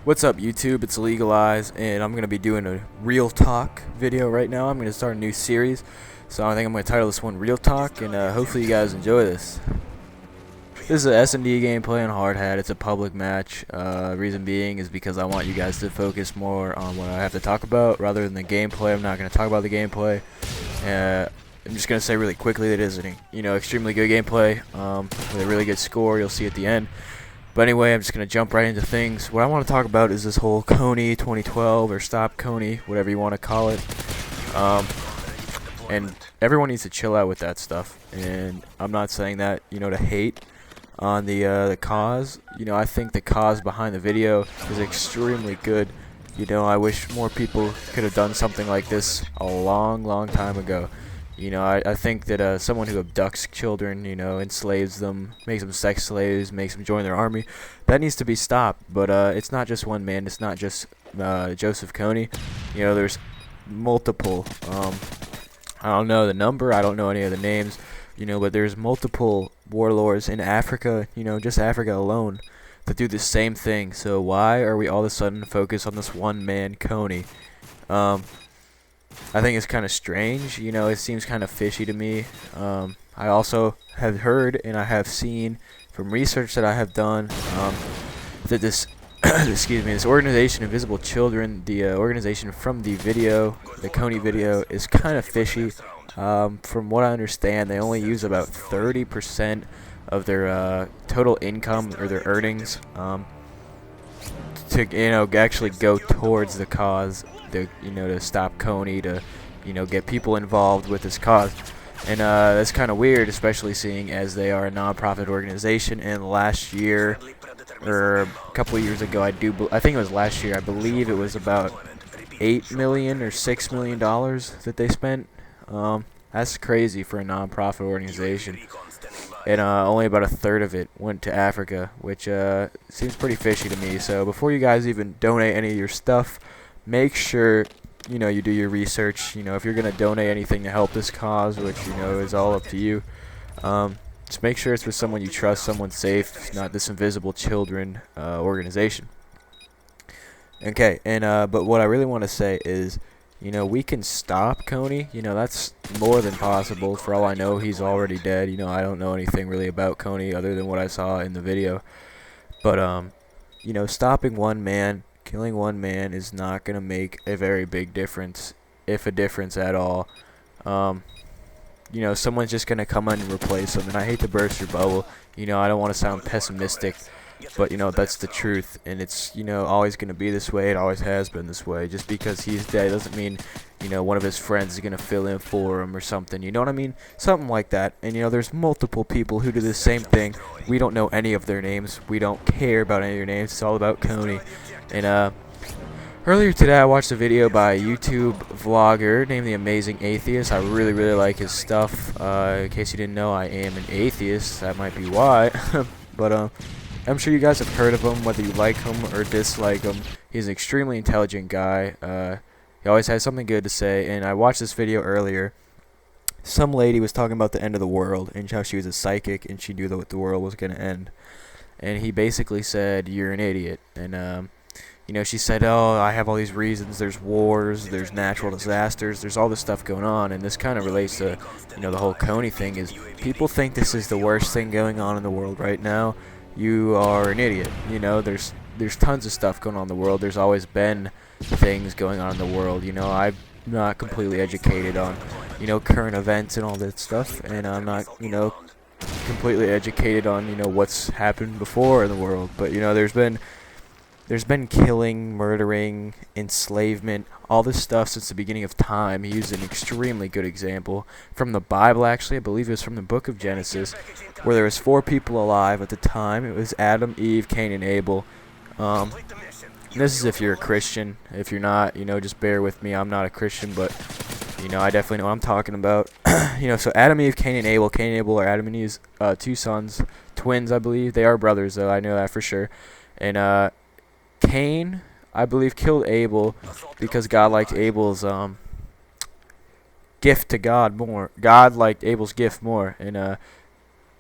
What's up, YouTube? It's Legalize, and I'm going to be doing a Real Talk video right now. I'm going to start a new series, so I think I'm going to title this one Real Talk, and hopefully you guys enjoy this. This is a S&D gameplay on Hard Hat. It's a public match. Reason being is because I want you guys to focus more on what I have to talk about rather than the gameplay. I'm not going to talk about the gameplay. I'm just going to say really quickly that it is an extremely good gameplay with a really good score. You'll see at the end. But anyway, I'm just going to jump right into things. What I want to talk about is this whole Kony 2012 or Stop Kony, whatever you want to call it. And everyone needs to chill out with that stuff. And I'm not saying that, to hate on the cause. I think the cause behind the video is extremely good. I wish more people could have done something like this a long time ago. I think that someone who abducts children, enslaves them, makes them sex slaves, makes them join their army, that needs to be stopped. But it's not just one man. It's not just Joseph Kony. There's multiple. I don't know the number. I don't know any of the names. But there's multiple warlords in Africa. Just Africa alone, that do the same thing. So why are we all of a sudden focused on this one man, Kony? I think it's kind of strange. It seems kind of fishy to me. I also have heard and I have seen from research that I have done that this this organization, Invisible Children, the organization from the video, the Kony video, is kind of fishy. From what I understand, they only use about 30% of their total income or their earnings to actually go towards the cause, to stop Kony, to get people involved with this cause. And that's kind of weird, especially seeing as they are a non-profit organization. And last year, or a couple of years ago, I think it was last year, I believe it was about $8 million or $6 million that they spent. That's crazy for a non-profit organization. And only about a third of it went to Africa, which seems pretty fishy to me. So before you guys even donate any of your stuff, make sure you do your research. If you're gonna donate anything to help this cause, which is all up to you, just make sure it's with someone you trust, someone safe, not this Invisible Children organization. Okay, and but what I really want to say is, we can stop Kony. That's more than possible. For all I know, he's already dead. I don't know anything really about Kony other than what I saw in the video. But stopping one man, killing one man is not going to make a very big difference, if a difference at all. Someone's just going to come in and replace him. And I hate to burst your bubble. I don't want to sound pessimistic, but that's the truth. And it's always going to be this way. It always has been this way. Just because he's dead doesn't mean one of his friends is going to fill in for him or something. You know what I mean? Something like that. And there's multiple people who do the same thing. We don't know any of their names. We don't care about any of their names. It's all about Kony. And earlier today I watched a video by a YouTube vlogger named The Amazing Atheist. I really like his stuff. In case you didn't know, I am an atheist. That might be why. But I'm sure you guys have heard of him, whether you like him or dislike him. He's an extremely intelligent guy. He always has something good to say. And I watched this video earlier. Some lady was talking about the end of the world and how she was a psychic and she knew that the world was going to end. And he basically said, "You're an idiot." And she said, "Oh, I have all these reasons. There's wars, there's natural disasters, there's all this stuff going on." And this kind of relates to, the whole Kony thing. Is people think this is the worst thing going on in the world right now. You are an idiot. There's tons of stuff going on in the world. There's always been things going on in the world. I'm not completely educated on, current events and all that stuff. And I'm not, completely educated on, what's happened before in the world. But, there's been killing, murdering, enslavement, all this stuff since the beginning of time. He used an extremely good example from the Bible, actually. I believe it was from the book of Genesis, where there was 4 people alive at the time. It was Adam, Eve, Cain, and Abel. This is if you're a Christian. If you're not, just bear with me. I'm not a Christian, but, I definitely know what I'm talking about. So Adam, Eve, Cain, and Abel. Cain and Abel are Adam and Eve's 2 sons. Twins, I believe. They are brothers, though. I know that for sure. And, Cain, I believe, killed Abel because God liked Abel's gift to God more. God liked Abel's gift more. And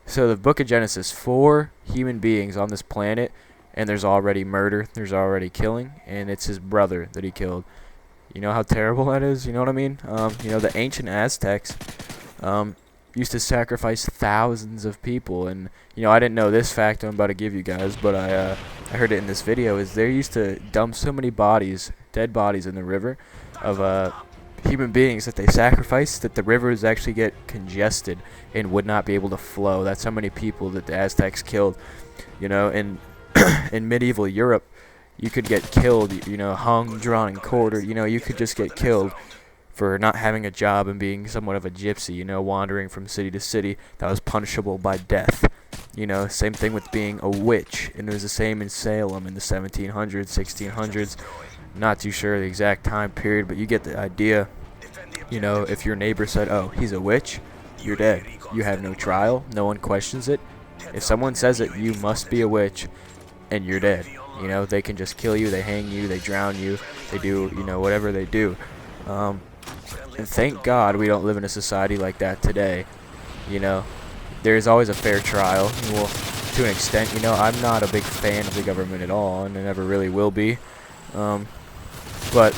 so the book of Genesis, 4 human beings on this planet and there's already murder, there's already killing, and it's his brother that he killed. You know how terrible that is? You know what I mean? The ancient Aztecs used to sacrifice thousands of people, and I didn't know this fact I'm about to give you guys, but I heard it in this video. Is they used to dump so many bodies, dead bodies, in the river of human beings that they sacrificed, that the rivers actually get congested and would not be able to flow. That's how many people that the Aztecs killed. In in medieval Europe, you could get killed, hung, drawn, and quartered. You could just get killed for not having a job and being somewhat of a gypsy, wandering from city to city. That was punishable by death. Same thing with being a witch, and it was the same in Salem in the 1700s, 1600s. Not too sure the exact time period, but you get the idea. If your neighbor said, "Oh, he's a witch," you're dead. You have no trial. No one questions it. If someone says it, you must be a witch, and you're dead. They can just kill you, they hang you, they drown you, they do, whatever they do. And thank God we don't live in a society like that today. There's always a fair trial. Well, to an extent, I'm not a big fan of the government at all, and I never really will be. But,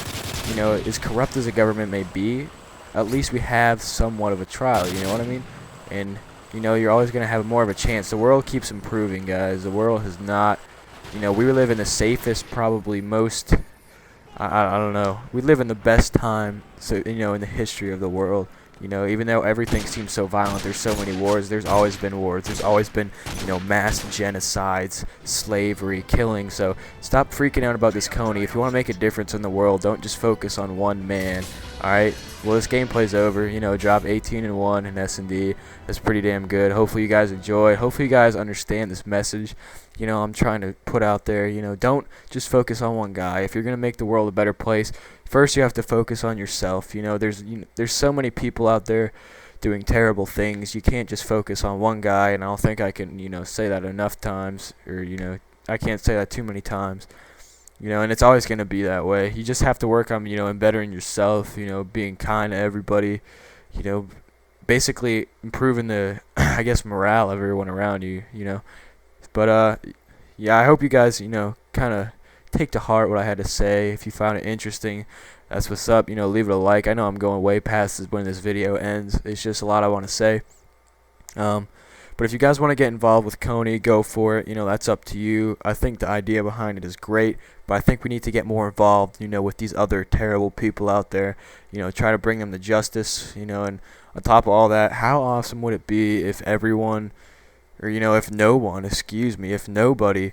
as corrupt as the government may be, at least we have somewhat of a trial, you know what I mean? And, you're always going to have more of a chance. The world keeps improving, guys. The world has not, we live in the safest, probably most, I don't know. We live in the best time, so in the history of the world. Even though everything seems so violent, there's so many wars. There's always been wars. There's always been, mass genocides, slavery, killing. So stop freaking out about this Kony. If you want to make a difference in the world, don't just focus on one man. All right. Well, this gameplay's over. Drop 18-1 in S&D. That's pretty damn good. Hopefully you guys enjoy. Hopefully you guys understand this message. I'm trying to put out there. Don't just focus on one guy. If you're gonna make the world a better place, first you have to focus on yourself. There's so many people out there doing terrible things. You can't just focus on one guy, and I don't think I can, say that enough times, or I can't say that too many times. And it's always gonna be that way. You just have to work on, and bettering yourself. Being kind to everybody. Basically improving the, I guess, morale of everyone around you. But yeah, I hope you guys, kind of take to heart what I had to say. If you found it interesting, that's what's up. Leave it a like. I know I'm going way past when this video ends. It's just a lot I want to say. But if you guys want to get involved with Kony, go for it. That's up to you. I think the idea behind it is great, but I think we need to get more involved, with these other terrible people out there. Try to bring them to justice, and on top of all that, how awesome would it be if everyone, or if no one, if nobody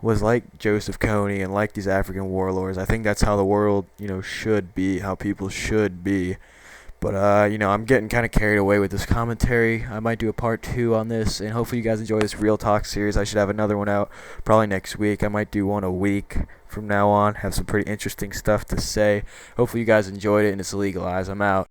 was like Joseph Kony and like these African warlords. I think that's how the world, should be, how people should be. But, I'm getting kind of carried away with this commentary. I might do a part 2 on this, and hopefully you guys enjoy this Real Talk series. I should have another one out probably next week. I might do one a week from now on. Have some pretty interesting stuff to say. Hopefully you guys enjoyed it, and it's legalized. I'm out.